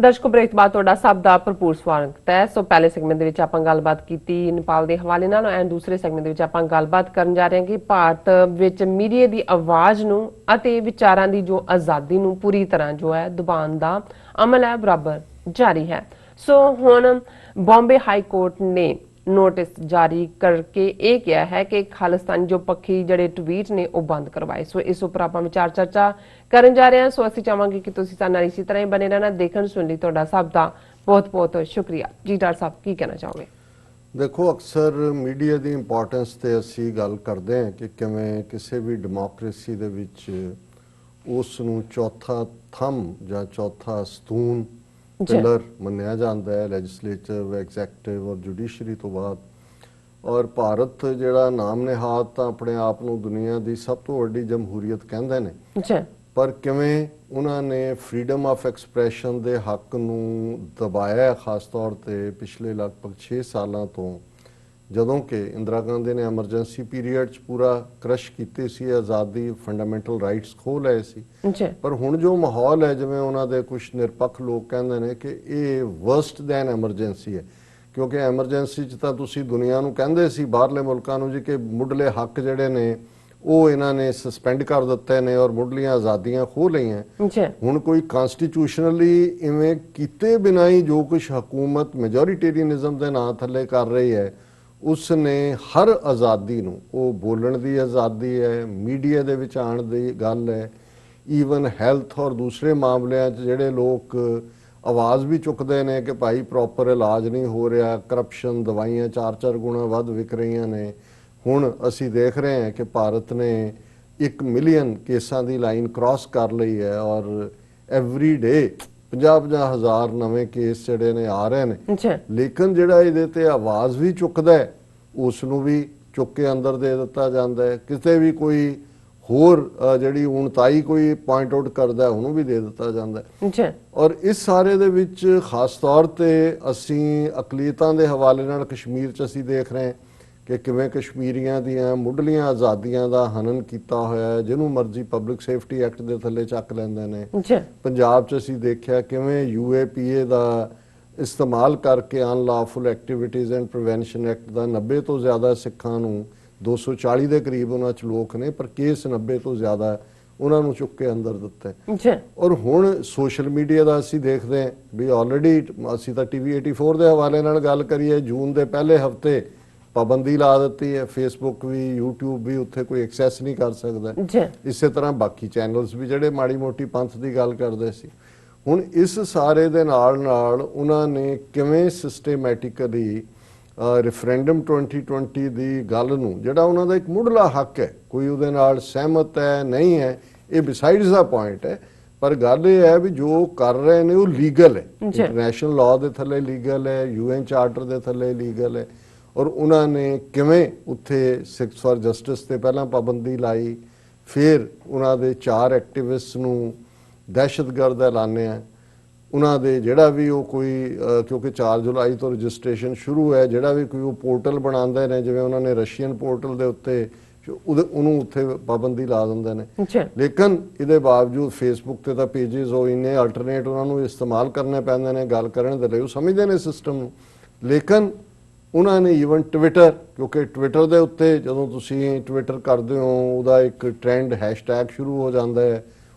ਦਰਸ਼ਕੋ break ਤੋਂ ਬਾਅਦ ਤੁਹਾਡਾ ਸਭ ਦਾ ਭਰਪੂਰ ਸਵਾਗਤ ਹੈ। ਸੋ ਪਹਿਲੇ ਸੈਗਮੈਂਟ ਦੇ ਵਿੱਚ ਆਪਾਂ ਗੱਲਬਾਤ ਕੀਤੀ ਨੇਪਾਲ ਦੇ ਹਵਾਲੇ ਨਾਲ ਐਂਡ ਦੂਸਰੇ ਸੈਗਮੈਂਟ ਦੇ ਵਿੱਚ ਆਪਾਂ ਗੱਲਬਾਤ ਕਰਨ ਜਾ ਰਹੇ ਹਾਂ ਕਿ ਭਾਰਤ ਵਿੱਚ ਮੀਡੀਆ ਦੀ ਆਵਾਜ਼ ਨੂੰ ਅਤੇ ਵਿਚਾਰਾਂ ਦੀ ਜੋ ਆਜ਼ਾਦੀ ਨੂੰ ਪੂਰੀ ਤਰ੍ਹਾਂ ਜੋ ਹੈ ਦਬਾਉਣ ਦਾ ਅਮਲ ਹੈ ਬਰਾਬਰ ਜਾਰੀ ਹੈ। ਸੋ ਹੁਣ ਬੰਬੇ ਹਾਈ ਕੋਰਟ ਨੇ ਨੋਟਿਸ ਜਾਰੀ करके ਇਹ ਕਿਹਾ ਹੈ ਕਿ ਖਾਲਿਸਤਾਨੀ ਜੋ ਪੱਖੀ ਜਿਹੜੇ ਟਵੀਟ ਨੇ ਉਹ ਬੰਦ ਕਰਵਾਏ। ਸੋ ਇਸ ਉੱਪਰ ਆਪਾਂ ਵਿਚਾਰ ਚਰਚਾ ਕਰਨ ਜਾ ਰਹੇ ਹਾਂ। ਸੋ ਅਸੀਂ ਚਾਹਾਂਗੇ ਕਿ ਤੁਸੀਂ ਸਾਡੇ ਨਾਲ ਇਸੇ ਤਰ੍ਹਾਂ ਹੀ ਬਣੇ ਰਹਿਣਾ। ਦੇਖਣ ਸੁਣਨ ਲਈ ਤੁਹਾਡਾ ਸਭ ਦਾ ਬਹੁਤ ਬਹੁਤ ਸ਼ੁਕਰੀਆ। ਜੀ ਡਾਕਟਰ ਸਾਹਿਬ ਕੀ ਕਹਿਣਾ ਚਾਹੋਗੇ? ਦੇਖੋ ਅਕਸਰ ਮੀਡੀਆ ਦੀ ਇੰਪੋਰਟੈਂਸ ਤੇ ਅਸੀਂ ਗੱਲ ਕਰਦੇ ਹਾਂ ਕਿ ਕਿਵੇਂ ਕਿਸੇ ਵੀ ਡੈਮੋਕ੍ਰੇਸੀ ਦੇ ਵਿੱਚ ਉਸ ਨੂੰ ਚੌਥਾ ਥੰਮ ਜਾਂ ਚੌਥਾ ਸਤੂਨ पिलर मन्निया जाता है लैजिसलेचर एग्जैक्टिव और जुडिशरी तो बाद। और भारत जिहड़ा नाम निहाद तां अपने आप नूं दुनिया की सब तो वड्डी जमहूरीयत कहंदे ने, पर किवें उन्होंने फ्रीडम ऑफ एक्सप्रैशन के हक नूं दबाया खास तौर पर पिछले लगभग 6 सालों तो ਜਦੋਂ कि इंदिरा गांधी ने एमरजेंसी पीरीयड च पूरा क्रश कीती सी आज़ादी फंडामेंटल राइट्स खो लए सी। पर हुण जो माहौल है जिवें उन्हां दे कुछ निरपक्ष लोग कहंदे ने कि ये वर्स्ट दैन एमरजेंसी है, क्योंकि एमरजेंसी च तां तुसीं दुनिया नूं कहंदे सी बाहरले मुल्कां नूं जी कि मुੱਢਲੇ हक जिहड़े ने ਉਹ ਇਹਨਾਂ ਨੇ ਸਸਪੈਂਡ ਕਰ ਦਿੱਤੇ ਨੇ ਔਰ ਮੁੱਢਲੀਆਂ ਆਜ਼ਾਦੀਆਂ ਖੋਹ ਲਈਆਂ। ਹੁਣ ਕੋਈ ਕਨਸਟੀਟਿਊਸ਼ਨਲੀ ਇਵੇਂ ਕੀਤੇ ਬਿਨਾਂ ਹੀ ਜੋ ਕੁਝ ਹਕੂਮਤ ਮੈਜੋਰਿਟੇਰੀਅਨਿਜ਼ਮ ਦੇ ਨਾਂ ਥੱਲੇ ਕਰ ਰਹੀ ਹੈ उसने हर आज़ादी नूं, वो बोलण दी आज़ादी है, मीडिया दे विच आउण दी गल है, ईवन हैल्थ और दूसरे मामलिਆਂ 'ਚ ਜਿਹੜੇ लोग आवाज़ भी चुकते हैं कि भाई प्रॉपर इलाज नहीं हो रहा, करप्शन दवाइयां 4-4 गुणा वध विक रही ने। हुण असी देख रहे हैं कि भारत ने 1 मिलियन केसां की लाइन क्रॉस कर ली है और एवरी डे 50-50 हज़ार नवे केस जिहड़े ने आ रहे हैं। लेकिन जिहड़ा इहदे ते आवाज़ भी चुकदा है उस नूं भी चुक के अंदर दे दिता जाता है, किते भी कोई होर जिहड़ी उणताई कोई पॉइंट आउट करदा है उहनूं भी दे दिता जाता है। और इस सारे दे विच खास तौर ते असीं अकलीतां दे हवाले नाल कश्मीर च असीं देख रहे हैं कि किवें कश्मीरियां दीआं मुੱਢਲੀਆਂ आज़ादियां दा हनन कीता होया है, जिहनूं मर्जी पब्लिक सेफ्टी एक्ट दे थल्ले ਚੱਕ ਲੈਂਦੇ ਨੇ। पंजाब च असीं देखिया किवें UAPA दा इस्तेमाल करके unlawful activities and prevention act दा 90 तो ज़्यादा सिखां नूं 240 ਦੇ ਕਰੀਬ ਉਹਨਾਂ 'ਚ ਲੋਕ ਨੇ पर केस 90 ਤੋਂ ਜ਼ਿਆਦਾ ਉਹਨਾਂ ਨੂੰ ਚੁੱਕ ਕੇ ਅੰਦਰ ਦਿੱਤਾ। ਔਰ ਹੁਣ ਸੋਸ਼ਲ ਮੀਡੀਆ ਦਾ ਅਸੀਂ ਦੇਖਦੇ ਹਾਂ ਵੀ ਆਲਰੇਡੀ ਅਸੀਂ ਤਾਂ TV 84 ਦੇ ਹਵਾਲੇ ਨਾਲ ਗੱਲ ਕਰੀਏ ਜੂਨ ਦੇ ਪਹਿਲੇ ਹਫਤੇ पाबंदी ला दी है, फेसबुक भी यूट्यूब भी उत्थे कोई एक्सैस नहीं कर सकता। इस तरह बाकी चैनल्स भी जिहड़े माड़ी मोटी पंथ की गल करते सी। हुण इस सारे दे नाल नाल उन्होंने किवें सिस्टमैटिकली रेफरेंडम 2020 की गल नूं जिहड़ा उन्हां दा एक मुੱਢਲਾ हक है, कोई उहदे नाल सहमत है नहीं है ये बिसाइड्स दा पॉइंट है, पर गल ये है भी जो कर रहे हैं वो लीगल है, इंटरनेशनल लॉ के थले लीगल है, UN चार्टर के थले लीगल है। और उन्होंने किवें उत्थे सिक्स फॉर जस्टिस ते पहला पाबंदी लाई, फिर उन्होंने 4 एक्टिविस्ट नूं दहशतगर्द ऐलानिया। उन्होंने जिहड़ा भी वो कोई क्योंकि 4 जुलाई तो रजिस्ट्रेशन शुरू है, जिहड़ा भी कोई वो पोर्टल बनाते हैं जिवें उन्होंने रशियन पोर्टल के उत्ते उन्होंने उत्थे पाबंदी ला देंदे ने। लेकिन इहदे बावजूद फेसबुक ते तां पेजिज वो इन्ने अल्टरनेट उन्होंने इस्तेमाल करने पैंदे ने गल करन दे लई, वो समझदे ने सिस्टम नूं। लेकिन उन्होंने ईवन ट्विटर, क्योंकि ट्विटर के उत्ते जो तुसीं ट्विटर करते हो उहदा एक ट्रेंड हैशटैग शुरू हो जाता है,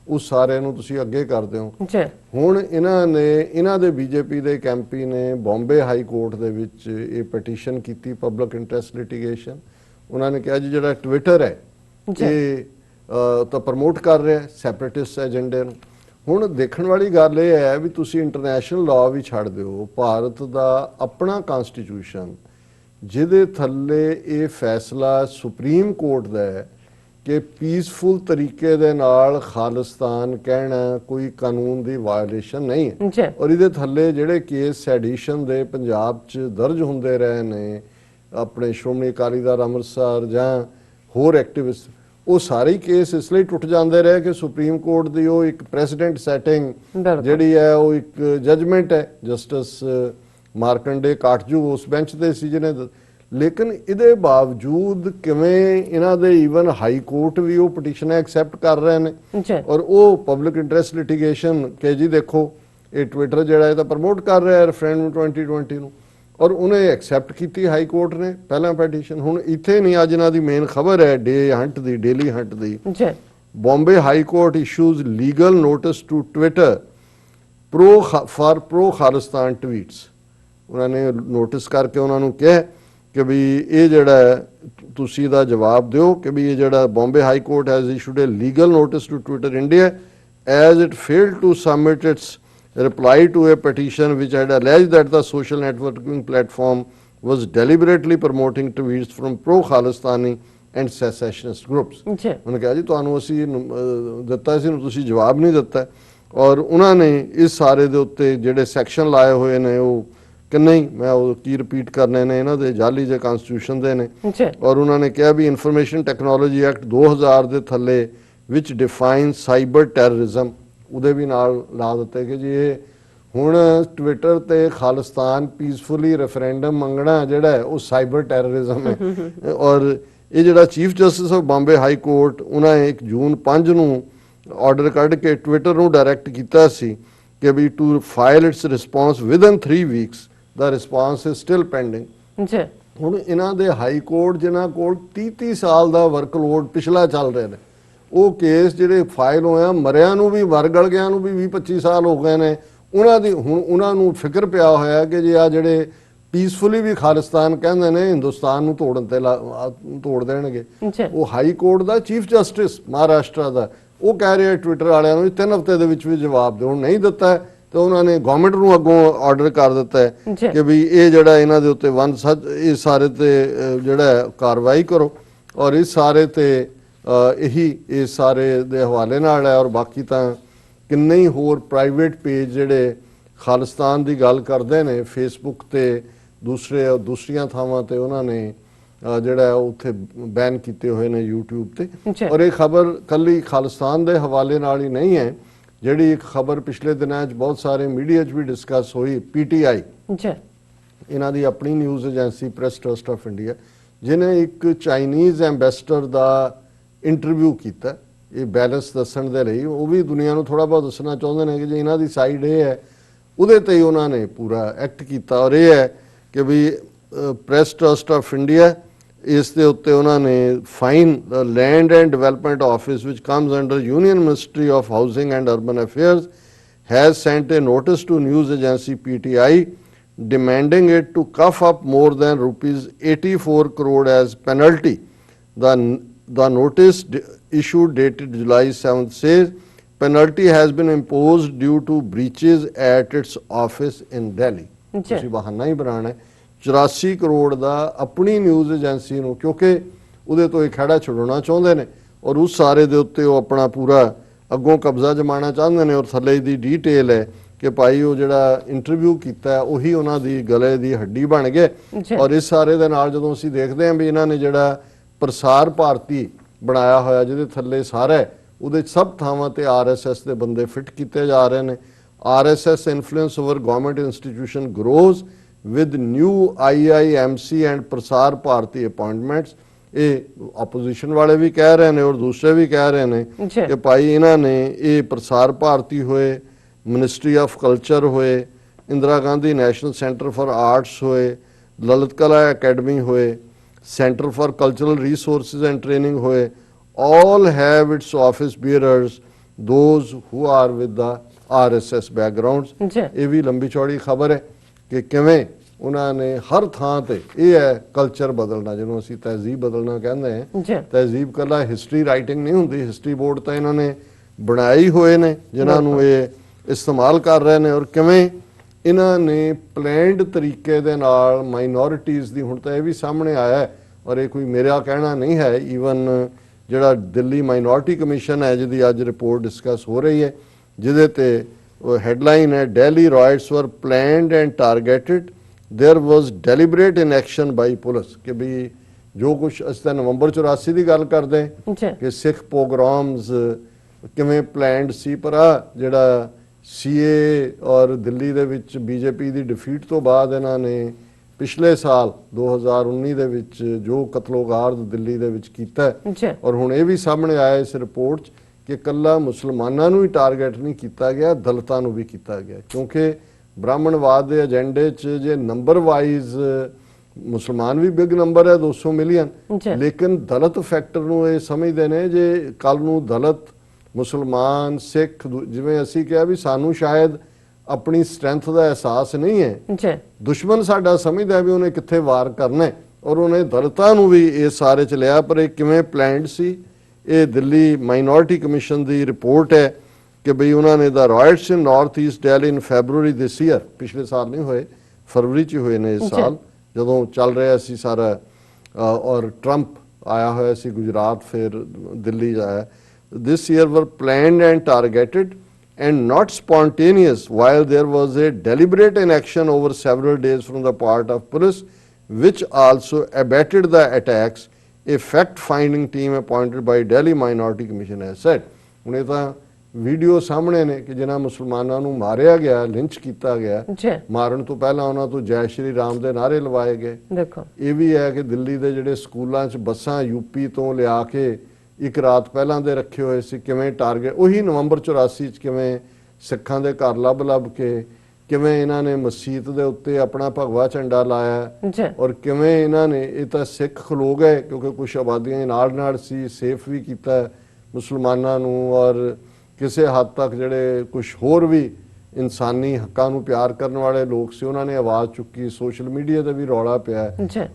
उस सारे नूं तुसीं अगे करते हो। हुण इन्होंने इन्हां दे BJP के एक MP ने बॉम्बे हाई कोर्ट दे विच ये पटीशन की पब्लिक इंटरस्ट लिटिगेशन। उन्होंने कहा जी जिहड़ा ट्विटर है ये तो प्रमोट कर रहा है सैपरेटिस्ट एजेंडे नूं। हुण देखण वाली गल ये है भी तुसीं इंटरनेशनल लॉ भी छड्ड दिओ, भारत का अपना कॉन्स्टिट्यूशन जिहदे थल्ले ये फैसला सुप्रीम कोर्ट दा है कि पीसफुल तरीके दे नाल खालिस्तान कहना कोई कानून की वायलेशन नहीं है। और इहदे थल्ले जिहड़े केस सैडिशन दे पंजाब च दर्ज हुंदे रहे ने अपने श्रोमणी अकाली दल अमृतसर जां होर एक्टिविस्ट, वो सारे केस इसलिए टुट जाते रहे कि सुप्रीम कोर्ट की वो एक प्रेसिडेंट सैटिंग जिहड़ी है वो एक जजमेंट है जस्टिस मार्कंडे काटजू उस बेंच ते सी जिहने। लेकिन इहदे बावजूद किवें इन्हां दे ईवन हाई कोर्ट भी वो पटीशन एक्सैप्ट कर रहे हैं और वो पब्लिक इंटरस्ट लिटिगेशन के जी देखो ਇਹ ਟਵਿੱਟਰ ਜਿਹੜਾ ਇਹ ਤਾਂ ਪ੍ਰਮੋਟ ਕਰ ਰਿਹਾ ਹੈ ਰੈਫਰੈਂਡਮ 2020 ਨੂੰ, ਔਰ ਉਹਨੇ ਐਕਸੈਪਟ ਕੀਤੀ ਹਾਈ ਕੋਰਟ ਨੇ ਪਹਿਲਾਂ ਪੈਟੀਸ਼ਨ। ਹੁਣ ਇੱਥੇ ਨਹੀਂ, ਅੱਜ ਇਹਨਾਂ ਦੀ ਮੇਨ ਖਬਰ ਹੈ ਡੇਲੀ ਹੰਟ ਦੀ Bombay high court issues legal notice to Twitter pro Khalistan tweets. ਉਹਨਾਂ ਨੇ ਨੋਟਿਸ ਕਰਕੇ ਉਹਨਾਂ ਨੂੰ ਕਿਹਾ ਕਿ ਵੀ ਇਹ ਜਿਹੜਾ ਤੁਸੀਂ ਇਹਦਾ ਜਵਾਬ ਦਿਓ ਕਿ ਵੀ ਇਹ ਜਿਹੜਾ Bombay high court has issued a legal notice to Twitter India as it failed to submit its reply to a petition which had alleged that the social networking platform was deliberately promoting tweets from pro-Khalistani and secessionist groups। ਉਹਨੇ ਕਿਹਾ ਜੀ ਤੁਹਾਨੂੰ ਅਸੀਂ ਦਿੱਤਾ ਸੀ, ਤੁਸੀਂ ਜਵਾਬ ਨਹੀਂ ਦਿੱਤਾ। ਔਰ ਉਹਨਾਂ ਨੇ ਇਸ ਸਾਰੇ ਦੇ ਉੱਤੇ ਜਿਹੜੇ ਸੈਕਸ਼ਨ ਲਾਏ ਹੋਏ ਨੇ ਉਹ ਕਿੰਨੇ ਹੀ, ਮੈਂ ਉਹ ਕੀ ਰਿਪੀਟ ਕਰਨੇ ਨੇ, ਇਹਨਾਂ ਦੇ ਜਾਲੀ ਜੇ ਕਨਸਟੀਟਿਊਸ਼ਨ ਦੇ ਨੇ। ਔਰ ਉਹਨਾਂ ਨੇ ਕਿਹਾ ਵੀ ਇਨਫੋਰਮੇਸ਼ਨ ਟੈਕਨੋਲੋਜੀ ਐਕਟ 2000 ਦੇ ਥੱਲੇ which defines cyber terrorism ਉਹਦੇ ਵੀ ਨਾਲ ਲਾ ਦਿੱਤੇ ਕਿ ਜੀ ਇਹ ਹੁਣ ਟਵਿੱਟਰ ਤੇ ਖਾਲਿਸਤਾਨ ਪੀਸਫੁਲੀ ਰੈਫਰੈਂਡਮ ਮੰਗਣਾ ਜਿਹੜਾ ਉਹ ਸਾਈਬਰ ਟੈਰਰਿਜ਼ਮ ਹੈ। ਔਰ ਇਹ ਜਿਹੜਾ chief justice of Bombay high court ਉਹਨਾਂ ਨੇ 1 ਜੂਨ 5 ਨੂੰ ਆਰਡਰ ਕੱਢ ਕੇ ਟਵਿੱਟਰ ਨੂੰ ਡਾਇਰੈਕਟ ਕੀਤਾ ਸੀ ਕਿ ਵੀ to file its response within 3 weeks, ਦਾ ਰਿਸਪੌਂਸ ਇਜ਼ ਸਟਿਲ ਪੈਂਡਿੰਗ। ਹੁਣ ਇਹਨਾਂ ਦੇ ਹਾਈ ਕੋਰਟ ਜਿਨ੍ਹਾਂ ਕੋਲ 30 ਸਾਲ ਦਾ ਵਰਕਲੋਡ ਪਿਛਲਾ ਚੱਲ ਰਿਹਾ ਨੇ, ਉਹ ਕੇਸ ਜਿਹੜੇ ਫਾਈਲ ਹੋਇਆ ਮਰਿਆਂ ਨੂੰ ਵੀ ਮਰ ਗਲ ਗਿਆ ਨੂੰ ਵੀ 20-25 ਸਾਲ ਹੋ ਗਏ ਨੇ, ਉਹਨਾਂ ਦੀ ਹੁਣ ਉਹਨਾਂ ਨੂੰ ਫਿਕਰ ਪਿਆ ਹੋਇਆ ਕਿ ਜੇ ਆ ਜਿਹੜੇ ਪੀਸਫੁਲੀ ਵੀ ਖਾਲਿਸਤਾਨ ਕਹਿੰਦੇ ਨੇ ਹਿੰਦੁਸਤਾਨ ਨੂੰ ਤੋੜਨ ਤੇ ਤੋੜ ਦੇਣਗੇ। ਉਹ ਹਾਈ ਕੋਰਟ ਦਾ ਚੀਫ ਜਸਟਿਸ ਮਹਾਰਾਸ਼ਟਰ ਦਾ ਉਹ ਕਹਿ ਰਿਹਾ ਟਵਿੱਟਰ ਵਾਲਿਆਂ ਨੂੰ 3 ਹਫ਼ਤੇ ਦੇ ਵਿੱਚ ਵੀ ਜਵਾਬ ਦਿਓ। ਹੁਣ ਨਹੀਂ ਦਿੱਤਾ ਤੇ ਉਹਨਾਂ ਨੇ ਗਵਰਨਮੈਂਟ ਨੂੰ ਅੱਗੋਂ ਆਰਡਰ ਕਰ ਦਿੱਤਾ ਹੈ ਕਿ ਵੀ ਇਹ ਜਿਹੜਾ ਇਹਨਾਂ ਦੇ ਉੱਤੇ ਇਹ ਸਾਰੇ ਤੇ ਜਿਹੜਾ ਕਾਰਵਾਈ ਕਰੋ। ਔਰ ਇਸ ਸਾਰੇ ਤੇ ਇਹੀ ਇਸ ਸਾਰੇ ਦੇ ਹਵਾਲੇ ਨਾਲ ਹੈ। ਔਰ ਬਾਕੀ ਤਾਂ ਕਿੰਨੇ ਹੀ ਹੋਰ ਪ੍ਰਾਈਵੇਟ ਪੇਜ ਜਿਹੜੇ ਖਾਲਿਸਤਾਨ ਦੀ ਗੱਲ ਕਰਦੇ ਨੇ ਫੇਸਬੁੱਕ ਤੇ ਦੂਸਰੀਆਂ ਥਾਵਾਂ ਤੇ ਉਹਨਾਂ ਨੇ ਜਿਹੜਾ ਉੱਥੇ ਬੈਨ ਕੀਤੇ ਹੋਏ ਨੇ YouTube ਤੇ। ਔਰ ਇਹ ਖਬਰ ਕੱਲੀ ਖਾਲਿਸਤਾਨ ਦੇ ਹਵਾਲੇ ਨਾਲ ਹੀ ਨਹੀਂ ਹੈ, ਜਿਹੜੀ ਇੱਕ ਖਬਰ ਪਿਛਲੇ ਦਿਨਾਂ 'ਚ ਬਹੁਤ ਸਾਰੇ ਮੀਡੀਆ 'ਚ ਵੀ ਡਿਸਕਸ ਹੋਈ, PTI ਇਹਨਾਂ ਦੀ ਆਪਣੀ news agency press trust of India, ਜਿਹਨੇ ਇੱਕ ਚਾਈਨੀਜ਼ ਐਂਬੈਸਡਰ ਦਾ ਇੰਟਰਵਿਊ ਕੀਤਾ ਇਹ ਬੈਲੈਂਸ ਦੱਸਣ ਦੇ ਲਈ। ਉਹ ਵੀ ਦੁਨੀਆ ਨੂੰ ਥੋੜਾ ਬਹੁਤ ਦੱਸਣਾ ਚਾਹੁੰਦੇ ਨੇ ਕਿ ਜੇ ਇਹਨਾਂ ਦੀ ਸਾਈਡ ਇਹ ਹੈ, ਉਹਦੇ ਤੇ ਹੀ ਉਹਨਾਂ ਨੇ ਪੂਰਾ ਐਕਟ ਕੀਤਾ। ਔਰ ਇਹ ਹੈ ਕਿ ਵੀ ਪ੍ਰੈਸ ਟਰਸਟ ਆਫ ਇੰਡੀਆ ਇਸ ਦੇ ਉੱਤੇ ਉਹਨਾਂ ਨੇ fine land and development office which comes under union ministry of housing and urban affairs has sent a notice to news agency PTI demanding it to cough up more than rupees 84 crore as penalty. The notice issued dated July 7th says penalty has been imposed due to breaches at its office in Delhi. ਤੁਸੀਂ ਬਹਾਨਾ ਹੀ ਬਣਾਉਣਾ 84 ਕਰੋੜ ਦਾ ਆਪਣੀ news agency ਨੂੰ, ਕਿਉਂਕਿ ਉਹਦੇ ਤੋਂ ਇਹ ਖਹਿੜਾ ਛੁਡਾਉਣਾ ਚਾਹੁੰਦੇ ਨੇ ਔਰ ਉਸ ਸਾਰੇ ਦੇ ਉੱਤੇ ਉਹ ਆਪਣਾ ਪੂਰਾ ਅੱਗੋਂ ਕਬਜ਼ਾ ਜਮਾਉਣਾ ਚਾਹੁੰਦੇ ਨੇ। ਔਰ ਥੱਲੇ ਦੀ ਡੀਟੇਲ ਹੈ ਕਿ ਭਾਈ ਉਹ ਜਿਹੜਾ ਇੰਟਰਵਿਊ ਕੀਤਾ ਉਹੀ ਉਹਨਾਂ ਦੀ ਗਲੇ ਦੀ ਹੱਡੀ ਬਣ ਗਏ। ਔਰ ਇਸ ਸਾਰੇ ਦੇ ਨਾਲ ਜਦੋਂ ਅਸੀਂ ਦੇਖਦੇ ਹਾਂ ਵੀ ਇਹਨਾਂ ਨੇ ਜਿਹੜਾ ਪ੍ਰਸਾਰ ਭਾਰਤੀ ਬਣਾਇਆ ਹੋਇਆ ਜਿਹਦੇ ਥੱਲੇ ਸਾਰਾ ਉਹਦੇ ਸਭ ਥਾਵਾਂ ਤੇ RSS ਦੇ ਬੰਦੇ ਫਿੱਟ ਕੀਤੇ ਜਾ ਰਹੇ ਨੇ। RSS influence over government institution grows with new IIMC and Prasar Bharati appointments. ਇਹ ਆਪੋਜੀਸ਼ਨ ਵਾਲੇ ਵੀ ਕਹਿ ਰਹੇ ਨੇ ਔਰ ਦੂਸਰੇ ਵੀ ਕਹਿ ਰਹੇ ਨੇ ਕਿ ਭਾਈ ਇਹਨਾਂ ਨੇ ਇਹ ਪ੍ਰਸਾਰ ਭਾਰਤੀ ਹੋਏ, ਮਿਨਿਸਟਰੀ ਆਫ ਕਲਚਰ ਹੋਏ, Indira Gandhi national centre for arts ਹੋਏ, ਲਲਿਤ ਕਲਾ ਅਕੈਡਮੀ ਹੋਏ, Center for Cultural Resources and Training ਹੋਏ, all have its office bearers those who are with the RSS backgrounds। ਇਹ ਵੀ ਲੰਬੀ ਚੌੜੀ ਖਬਰ ਹੈ ਕਿ ਕਿਵੇਂ ਉਹਨਾਂ ਨੇ ਹਰ ਥਾਂ ਤੇ ਇਹ ਹੈ ਕਲਚਰ ਬਦਲਣਾ, ਜਿਹਨੂੰ ਅਸੀਂ ਤਹਿਜ਼ੀਬ ਬਦਲਣਾ ਕਹਿੰਦੇ ਹਾਂ। ਤਹਿਜ਼ੀਬ ਕੱਲਾ ਹਿਸਟਰੀ ਰਾਈਟਿੰਗ ਨਹੀਂ ਹੁੰਦੀ, ਹਿਸਟਰੀ ਬੋਰਡ ਤਾਂ ਇਹਨਾਂ ਨੇ ਬਣਾਏ ਹੋਏ ਨੇ ਜਿਨ੍ਹਾਂ ਨੂੰ ਇਹ ਇਸਤੇਮਾਲ ਕਰ ਰਹੇ ਨੇ। ਔਰ ਕਿਵੇਂ ਇਹਨਾਂ ਨੇ ਪਲੈਨਡ ਤਰੀਕੇ ਦੇ ਨਾਲ ਮਾਈਨੋਰਿਟੀਜ਼ ਦੀ, ਹੁਣ ਤਾਂ ਇਹ ਵੀ ਸਾਹਮਣੇ ਆਇਆ ਹੈ ਔਰ ਇਹ ਕੋਈ ਮੇਰਾ ਕਹਿਣਾ ਨਹੀਂ ਹੈ, ਈਵਨ ਜਿਹੜਾ ਦਿੱਲੀ ਮਾਈਨੋਰਿਟੀ ਕਮਿਸ਼ਨ ਹੈ ਜਿਹਦੀ ਅੱਜ ਰਿਪੋਰਟ ਡਿਸਕਸ ਹੋ ਰਹੀ ਹੈ, ਜਿਹਦੇ ਤੇ ਹੈਡਲਾਈਨ ਹੈ Delhi riots were planned and targeted, there was deliberate inaction by police। ਕਿ ਵੀ ਜੋ ਕੁਛ ਅਸੀਂ ਤਾਂ ਨਵੰਬਰ 84 ਦੀ ਗੱਲ ਕਰਦੇ ਕਿ ਸਿੱਖ ਪੋਗਰਾਮਸ ਕਿਵੇਂ ਪਲੈਨਡ ਸੀ, ਪਰ ਆ ਜਿਹੜਾ CA ਔਰ ਦਿੱਲੀ ਦੇ ਵਿੱਚ BJP ਦੀ ਡਿਫੀਟ ਤੋਂ ਬਾਅਦ ਇਹਨਾਂ ਨੇ ਪਿਛਲੇ ਸਾਲ 2019 ਦੇ ਵਿੱਚ ਜੋ ਕਤਲੋਗਾਰਦ ਦਿੱਲੀ ਦੇ ਵਿੱਚ ਕੀਤਾ ਔਰ ਹੁਣ ਇਹ ਵੀ ਸਾਹਮਣੇ ਆਇਆ ਇਸ ਰਿਪੋਰਟ 'ਚ ਕਿ ਕੱਲਾ ਮੁਸਲਮਾਨਾਂ ਨੂੰ ਹੀ ਟਾਰਗੇਟ ਨਹੀਂ ਕੀਤਾ ਗਿਆ, ਦਲਿਤਾਂ ਨੂੰ ਵੀ ਕੀਤਾ ਗਿਆ, ਕਿਉਂਕਿ ਬ੍ਰਾਹਮਣਵਾਦ ਦੇ ਏਜੰਡੇ 'ਚ ਜੇ ਨੰਬਰ ਵਾਈਜ਼ ਮੁਸਲਮਾਨ ਵੀ ਬਿਗ ਨੰਬਰ ਹੈ 200 ਮਿਲੀਅਨ, ਲੇਕਿਨ ਦਲਿਤ ਫੈਕਟਰ ਨੂੰ ਇਹ ਸਮਝਦੇ ਨੇ ਜੇ ਕੱਲ ਨੂੰ ਦਲਿਤ ਮੁਸਲਮਾਨ ਸਿੱਖ ਜਿਵੇਂ ਅਸੀਂ ਕਿਹਾ ਵੀ ਸਾਨੂੰ ਸ਼ਾਇਦ ਆਪਣੀ ਸਟਰੈਂਥ ਦਾ ਅਹਿਸਾਸ ਨਹੀਂ ਹੈ, ਦੁਸ਼ਮਣ ਸਾਡਾ ਸਮਝਦਾ ਵੀ ਉਹਨੇ ਕਿੱਥੇ ਵਾਰ ਕਰਨਾ ਔਰ ਉਹਨੇ ਦਲਿਤਾਂ ਨੂੰ ਵੀ ਇਸ ਸਾਰੇ 'ਚ ਲਿਆ। ਪਰ ਇਹ ਕਿਵੇਂ ਪਲਾਨਡ ਸੀ, ਇਹ ਦਿੱਲੀ ਮਾਈਨੋਰਿਟੀ ਕਮਿਸ਼ਨ ਦੀ ਰਿਪੋਰਟ ਹੈ ਕਿ ਬਈ ਉਹਨਾਂ ਨੇ the riots in North East Delhi in February this year, ਪਿਛਲੇ ਸਾਲ ਨਹੀਂ ਹੋਏ, ਫਰਵਰੀ 'ਚ ਹੋਏ ਨੇ ਇਸ ਸਾਲ ਜਦੋਂ ਚੱਲ ਰਿਹਾ ਸੀ ਸਾਰਾ, ਔਰ ਟਰੰਪ ਆਇਆ ਹੋਇਆ ਸੀ ਗੁਜਰਾਤ, ਫਿਰ ਦਿੱਲੀ ਆਇਆ। ਦਿਸ ਈਅਰ ਵਰ planned and targeted and not spontaneous, while there was a deliberate inaction over several days from the part of police, which also abetted the attacks, a fact-finding team appointed by Delhi Minority Commission has said. ਹੁਣ ਇਹ ਤਾਂ video ਸਾਹਮਣੇ ਨੇ ਕਿ ਜਿਨ੍ਹਾਂ ਮੁਸਲਮਾਨਾਂ ਨੂੰ ਮਾਰਿਆ ਗਿਆ, ਲਿੰਚ ਕੀਤਾ ਗਿਆ, ਮਾਰਨ ਤੋਂ ਪਹਿਲਾਂ ਉਹਨਾਂ ਤੋਂ ਜੈ ਸ਼੍ਰੀ ਰਾਮ ਦੇ ਨਾਅਰੇ ਲਵਾਏ ਗਏ। ਦੇਖੋ ਇਹ ਵੀ ਹੈ ਕਿ ਦਿੱਲੀ ਦੇ ਜਿਹੜੇ ਸਕੂਲਾਂ 'ਚ ਬੱਸਾਂ ਯੂਪੀ ਤੋਂ ਲਿਆ ਕੇ ਇੱਕ ਰਾਤ ਪਹਿਲਾਂ ਦੇ ਰੱਖੇ ਹੋਏ ਸੀ, ਕਿਵੇਂ ਟਾਰਗੇਟ ਉਹੀ ਨਵੰਬਰ 84 'ਚ ਕਿਵੇਂ ਸਿੱਖਾਂ ਦੇ ਘਰ ਲੱਭ ਕੇ ਕਿਵੇਂ ਇਹਨਾਂ ਨੇ ਮਸਜਿਦ ਦੇ ਉੱਤੇ ਆਪਣਾ ਭਗਵਾ ਝੰਡਾ ਲਾਇਆ, ਔਰ ਕਿਵੇਂ ਇਹਨਾਂ ਨੇ, ਇਹ ਤਾਂ ਸਿੱਖ ਖਲੋ ਗਏ ਕਿਉਂਕਿ ਕੁਛ ਆਬਾਦੀਆਂ ਨਾਲ ਸੀ, ਸੇਫ ਵੀ ਕੀਤਾ ਮੁਸਲਮਾਨਾਂ ਨੂੰ, ਔਰ ਕਿਸੇ ਹੱਦ ਤੱਕ ਜਿਹੜੇ ਕੁਛ ਹੋਰ ਵੀ ਇਨਸਾਨੀ ਹੱਕਾਂ ਨੂੰ ਪਿਆਰ ਕਰਨ ਵਾਲੇ ਲੋਕ ਸੀ ਉਹਨਾਂ ਨੇ ਆਵਾਜ਼ ਚੁੱਕੀ, ਸੋਸ਼ਲ ਮੀਡੀਆ ਤੇ ਵੀ ਰੌਲਾ ਪਿਆ,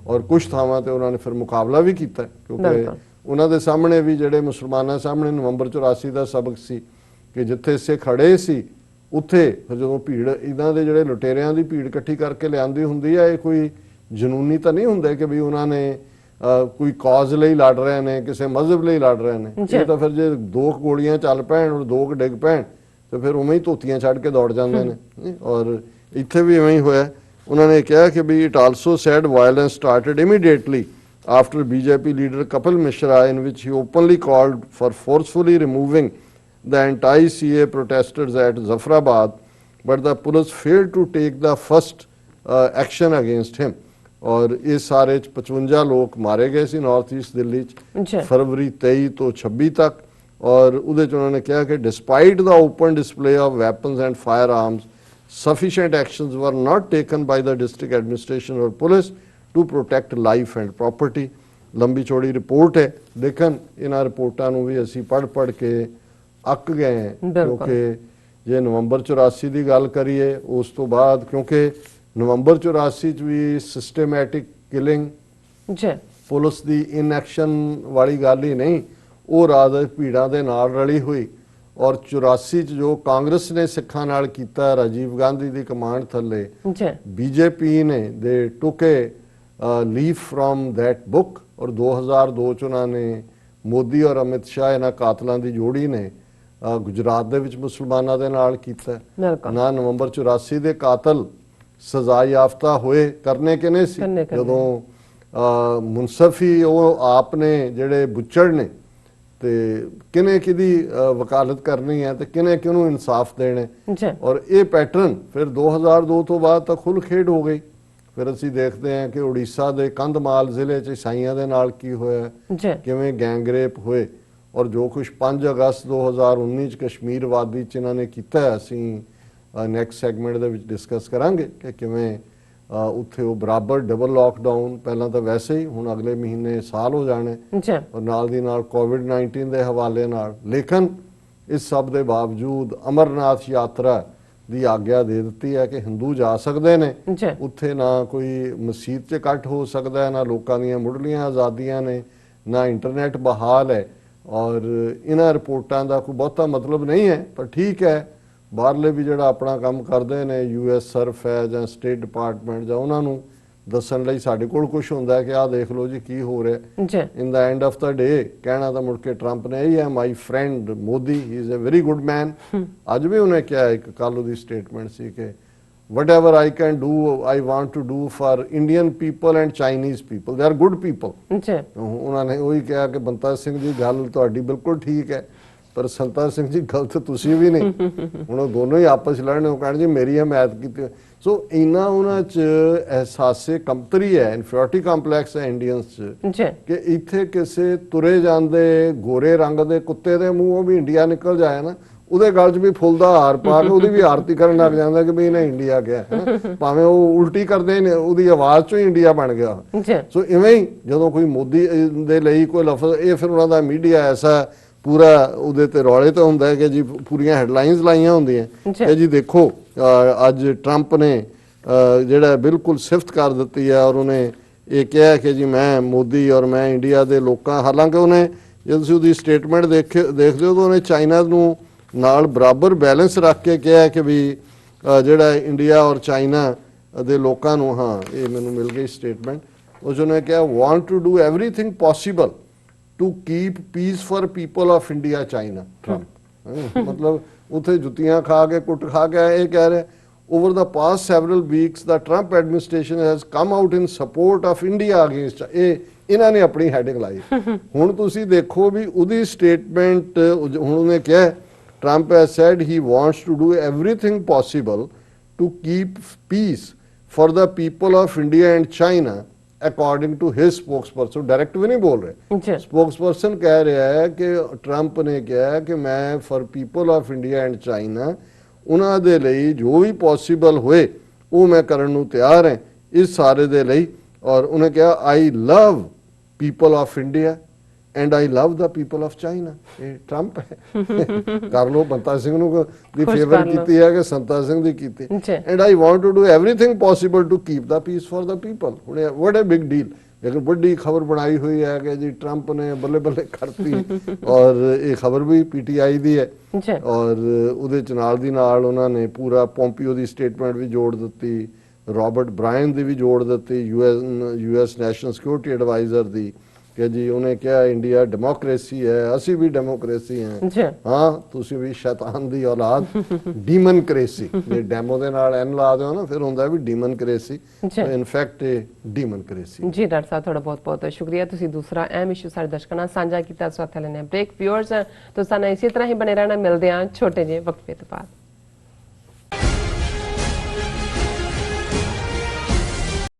ਔਰ ਕੁਛ ਥਾਵਾਂ ਤੇ ਉਹਨਾਂ ਨੇ ਫਿਰ ਮੁਕਾਬਲਾ ਵੀ ਕੀਤਾ ਕਿਉਂਕਿ ਉਹਨਾਂ ਦੇ ਸਾਹਮਣੇ ਵੀ ਜਿਹੜੇ ਮੁਸਲਮਾਨਾਂ ਸਾਹਮਣੇ ਨਵੰਬਰ 84 ਦਾ ਸਬਕ ਸੀ ਕਿ ਜਿੱਥੇ ਸਿੱਖ ਖੜੇ ਸੀ ਉੱਥੇ ਜਦੋਂ ਭੀੜ ਇਹਨਾਂ ਦੇ ਜਿਹੜੇ ਲੁਟੇਰਿਆਂ ਦੀ ਭੀੜ ਇਕੱਠੀ ਕਰਕੇ ਲਿਆਂਦੀ ਹੁੰਦੀ ਹੈ, ਇਹ ਕੋਈ ਜਨੂਨੀ ਤਾਂ ਨਹੀਂ ਹੁੰਦਾ ਕਿ ਵੀ ਉਹਨਾਂ ਨੇ ਕੋਈ ਕਾਜ਼ ਲਈ ਲੜ ਰਹੇ ਨੇ, ਕਿਸੇ ਮਜ਼ਹਬ ਲਈ ਲੜ ਰਹੇ ਨੇ। ਇਹ ਤਾਂ ਫਿਰ ਜੇ 2 ਗੋਲੀਆਂ ਚੱਲ ਪੈਣ ਔਰ 2 ਡਿੱਗ ਪੈਣ ਤੇ ਫਿਰ ਉਵੇਂ ਹੀ ਧੋਤੀਆਂ ਛੱਡ ਕੇ ਦੌੜ ਜਾਂਦੇ ਨੇ, ਔਰ ਇੱਥੇ ਵੀ ਇਵੇਂ ਹੀ ਹੋਇਆ। ਉਹਨਾਂ ਨੇ ਕਿਹਾ ਕਿ ਵੀ it also said violence started immediately after BJP leader Kapil Mishra, in which he openly called for forcefully removing the anti-CA protesters at Zafrabad, but the police failed to take the first action against him. और इस सारे 55 लोग मारे गए सी north east Delhi फरवरी 23 तो 26 तक, और उहदे च उन्होंने कहा कि despite the open display of weapons and firearms, sufficient actions were not taken by the district administration or police to protect life and property. लंबी चौड़ी रिपोर्ट है, लेकिन इन्हां रिपोर्टां नूं भी असीं पढ़ के अक गए हैं क्योंकि जे नवंबर 84 की गल करिए उस तो बाद, क्योंकि नवंबर 84 च भी सिस्टमैटिक किलिंग पुलिस की इनएक्शन वाली गल ही नहीं, वो रात भीड़ां दे नाल रली हुई, और 84 च जो कांग्रेस ने सिखां नाल कीता राजीव गांधी की कमांड थले बीजेपी ने दे टुके लीव फ्रॉम दैट बुक, और 2002 च उन्होंने मोदी और अमित शाह इन्हां कातलों की जोड़ी ने गुजरात दे विच मुसलमानां दे नाल कीता ना। नवंबर 84 दे कातल सजा याफ्ता होए करने किने सी जदों मुनसफी वो आपने जेड़े बुच्चड़ ने ते किने किदी वकालत करनी है ते किने किनू इंसाफ देने, और ये पैटर्न फिर 2002 तो बाद तक खुल खेड हो गई। फिर असी देखते हैं कि उड़ीसा के कंधमाल जिले च ईसाइयों के नाल की होया, किवें गैंगरेप होए, और जो कुछ 5 अगस्त 2019 कश्मीर वादी च इन्होंने किया असी नैक्सट सैगमेंट दे विच डिस्कस करांगे कि किवें उत्थे वो बराबर डबल लॉकडाउन, पहला तो वैसे ही हुण अगले महीने साल हो जाने, और नाल दी नाल कोविड-19 के हवाले नाल, लेकिन इस सब के बावजूद अमरनाथ यात्रा ਦੀ ਆਗਿਆ ਦੇ ਦਿੱਤੀ ਹੈ ਕਿ ਹਿੰਦੂ ਜਾ ਸਕਦੇ ਨੇ ਉੱਥੇ, ਨਾ ਕੋਈ ਮਸਜਿਦ 'ਚ ਇਕੱਠ ਹੋ ਸਕਦਾ ਹੈ, ਨਾ ਲੋਕਾਂ ਦੀਆਂ ਮੁੱਢਲੀਆਂ ਆਜ਼ਾਦੀਆਂ ਨੇ, ਨਾ ਇੰਟਰਨੈਟ ਬਹਾਲ ਹੈ, ਔਰ ਇਹਨਾਂ ਰਿਪੋਰਟਾਂ ਦਾ ਕੋਈ ਬਹੁਤਾ ਮਤਲਬ ਨਹੀਂ ਹੈ। ਪਰ ਠੀਕ ਹੈ, ਬਾਹਰਲੇ ਵੀ ਜਿਹੜਾ ਆਪਣਾ ਕੰਮ ਕਰਦੇ ਨੇ, US ਸਰਫ ਹੈ ਜਾਂ ਸਟੇਟ ਡਿਪਾਰਟਮੈਂਟ ਜਾਂ ਉਹਨਾਂ ਨੂੰ ਦੱਸਣ ਲਈ ਸਾਡੇ ਕੋਲ ਕੁਛ ਹੁੰਦਾ ਹੈ ਕਿ ਆਹ ਦੇਖ ਲਓ ਜੀ ਕੀ ਹੋ ਰਿਹਾ। ਇਨ ਦਾ ਐਂਡ ਆਫ ਦਾ ਡੇ ਕਹਿਣਾ ਤਾਂ ਮੁੜ ਕੇ ਟਰੰਪ ਨੇ ਇਹੀ ਹੈ, my friend Modi he is a very good man. ਅੱਜ ਵੀ ਉਹਨੇ ਕਿਹਾ, ਇੱਕ ਕੱਲ ਉਹਦੀ ਸਟੇਟਮੈਂਟ ਸੀ ਕਿ whatever I can do, I want to do for Indian people and Chinese people. They are good people. ਉਹਨਾਂ ਨੇ ਉਹੀ ਕਿਹਾ ਕਿ ਬੰਤਾ ਸਿੰਘ ਜੀ ਗੱਲ ਤੁਹਾਡੀ ਬਿਲਕੁਲ ਠੀਕ ਹੈ, ਪਰ ਸੰਤਾ ਸਿੰਘ ਜੀ ਗਲਤ ਤੁਸੀਂ ਵੀ ਨਹੀਂ। ਹੁਣ ਉਹ ਦੋਨੋਂ ਹੀ ਆਪਸ ਲੜਨੇ, ਉਹ ਕਹਿਣ ਜੀ ਮੇਰੀ ਹਮਾਇਤ ਕੀਤੀ। ਸੋ ਇਹਨਾਂ ਉਹਨਾਂ 'ਚ ਅਹਿਸਾਸੇ ਕਮਤਰੀ ਹੈ, ਇਨਫੀਰੀਅਰਿਟੀ ਕੰਪਲੈਕਸ ਹੈ ਇੰਡੀਅਨਸ 'ਚ ਜੀ ਕਿ ਇੱਥੇ ਕਿਸੇ ਤੁਰੇ ਜਾਂਦੇ ਗੋਰੇ ਰੰਗ ਦੇ ਕੁੱਤੇ ਦੇ ਮੂੰਹੋਂ ਵੀ ਇੰਡੀਆ ਨਿਕਲ ਜਾਏ ਨਾ, ਉਹਦੇ ਗਲ 'ਚ ਵੀ ਫੁੱਲ ਦਾ ਹਾਰ ਪਾ ਕੇ ਉਹਦੀ ਵੀ ਆਰਤੀ ਕਰਨ ਲੱਗ ਜਾਂਦਾ ਕਿ ਵੀ ਇਹਨੇ ਇੰਡੀਆ ਗਿਆ ਹੈ ਨਾ। ਭਾਵੇਂ ਉਹ ਉਲਟੀ ਕਰਦੇ ਨੇ, ਉਹਦੀ ਆਵਾਜ਼ 'ਚੋਂ ਹੀ ਇੰਡੀਆ ਬਣ ਗਿਆ। ਜੀ ਸੋ ਇਵੇਂ ਹੀ ਜਦੋਂ ਕੋਈ ਮੋਦੀ ਦੇ ਲਈ ਕੋਈ ਲਫ਼ਜ਼, ਇਹ ਫਿਰ ਉਹਨਾਂ ਦਾ ਮੀਡੀਆ ਐਸਾ ਪੂਰਾ ਉਹਦੇ ਤੇ ਰੌਲੇ ਤੇ ਹੁੰਦਾ ਹੈ ਕਿ ਜੀ ਪੂਰੀਆਂ ਹੈਡਲਾਈਨਸ ਲਾਈਆਂ ਹੁੰਦੀਆਂ ਕਿ ਜੀ ਦੇਖੋ ਅੱਜ ਟਰੰਪ ਨੇ ਜਿਹੜਾ ਬਿਲਕੁਲ ਸਿਫਤ ਕਰ ਦਿੱਤੀ ਹੈ, ਔਰ ਉਹਨੇ ਇਹ ਕਿਹਾ ਕਿ ਜੀ ਮੈਂ ਮੋਦੀ ਔਰ ਮੈਂ ਇੰਡੀਆ ਦੇ ਲੋਕਾਂ, ਹਾਲਾਂਕਿ ਉਹਨੇ ਜੇ ਤੁਸੀਂ ਉਹਦੀ ਸਟੇਟਮੈਂਟ ਦੇਖਦੇ ਹੋ ਤਾਂ ਉਹਨੇ ਚਾਈਨਾ ਨੂੰ ਨਾਲ ਬਰਾਬਰ ਬੈਲੈਂਸ ਰੱਖ ਕੇ ਕਿਹਾ ਕਿ ਵੀ ਜਿਹੜਾ ਇੰਡੀਆ ਔਰ ਚਾਈਨਾ ਦੇ ਲੋਕਾਂ ਨੂੰ, ਹਾਂ ਇਹ ਮੈਨੂੰ ਮਿਲ ਗਈ ਸਟੇਟਮੈਂਟ, ਉਸ ਨੇ ਕਿਹਾ want to do everything possible to keep peace for people of India China. Trump ਮਤਲਬ ਉੱਥੇ ਜੁੱਤੀਆਂ ਖਾ ਕੇ ਕੁੱਟ ਖਾ ਕੇ ਇਹ ਕਹਿ ਰਿਹਾ over the past several weeks the Trump administration has come out in support of India against ਇਹ ਇਹਨਾਂ ਨੇ ਆਪਣੀ ਹੈਡਿੰਗ ਲਾਈ। ਹੁਣ ਤੁਸੀਂ ਦੇਖੋ ਵੀ ਉਹਦੀ ਸਟੇਟਮੈਂਟ, ਹੁਣ ਉਹਨੇ ਕਿਹਾ Trump has said he wants to do everything possible to keep peace for the people of India and China according to his spokesperson। Direct भी नहीं बोल रहे, स्पोक्सपर्सन कह रहा है कि ट्रंप ने कहा कि मैं for people of India and China ਉਹਨਾਂ ਦੇ ਲਈ ਜੋ ਵੀ ਪੋਸੀਬਲ ਹੋਏ ਉਹ ਮੈਂ ਕਰਨ ਨੂੰ ਤਿਆਰ ਹਾਂ ਇਸ ਸਾਰੇ ਦੇ ਲਈ। ਔਰ ਉਹਨੇ ਕਿਹਾ I love people of India and I love the people of China. ਇਹ ਟਰੰਪ ਹੈ। ਕਰ ਲੋ, ਬੰਤਾ ਸਿੰਘ ਨੂੰ ਦੀ ਫੇਵਰ ਕੀਤੀ ਹੈ ਕਿ ਸੰਤਾ ਸਿੰਘ ਦੀ ਕੀਤੀ। And I want to do everything possible to keep the peace for the people. ਹੁਣ ਵਾਟ ਅ ਬਿਗ ਡੀਲ। लेकिन बड़ी खबर बनाई हुई है कि जी ट्रंप ने बल्ले बल्ले करती और ये खबर भी पीटीआई दी है और ਉਹਦੇ ਚ ਨਾਲ ਦੀ ਨਾਲ ਉਹਨਾਂ ਨੇ ਪੂਰਾ ਪੋਂਪੀਓ ਦੀ ਸਟੇਟਮੈਂਟ ਵੀ ਜੋੜ ਦਿੱਤੀ, ਰੌਬਰਟ ਬ੍ਰਾਇਨ ਦੀ ਵੀ ਜੋੜ ਦਿੱਤੀ, ਯੂਐਸ ਨੈਸ਼ਨਲ ਸਿਕਿਉਰਿਟੀ ਐਡਵਾਈਜ਼ਰ ਦੀ ਕਿ ਜੀ ਉਹਨੇ ਕਿਹਾ ਇੰਡੀਆ ਡੈਮੋਕ੍ਰੇਸੀ ਹੈ, ਅਸੀਂ ਵੀ ਡੈਮੋਕ੍ਰੇਸੀ ਹਾਂ। ਹਾਂ ਤੁਸੀਂ ਵੀ ਸ਼ੈਤਾਨ ਦੀ ਔਲਾਦ ਡੀਮਨਕ੍ਰੇਸੀ, ਜੇ ਡੈਮੋ ਦੇ ਨਾਲ ਐਨ ਲਾ ਦਿਓ ਨਾ ਫਿਰ ਹੁੰਦਾ ਵੀ ਡੀਮਨਕ੍ਰੇਸੀ, ਇਨਫੈਕਟ ਇਹ ਡੀਮਨਕ੍ਰੇਸੀ। ਜੀ ਡਾਕਟਰ ਸਾਹਿਬ ਤੁਹਾਡਾ ਬਹੁਤ ਬਹੁਤ ਸ਼ੁਕਰੀਆ, ਤੁਸੀਂ ਦੂਸਰਾ ਅਹਿਮ ਇਸ਼ੂ ਸਾਡੇ ਦਰਸ਼ਕਾਂ ਨਾਲ ਸਾਂਝਾ ਕੀਤਾ। ਇਸ ਵਕਤ ਲੈਣੇ ਬ੍ਰੇਕ। ਵਿਊਅਰਸ ਤੁਸੀਂ ਸਾਨੂੰ ਇਸੇ ਤਰ੍ਹਾਂ ਹੀ ਬਣੇ ਰਹਿਣਾ, ਮਿਲਦੇ ਹਾਂ ਛੋਟੇ ਜਿਹੇ ਵਕਫੇ ਤੋਂ ਬਾਅਦ।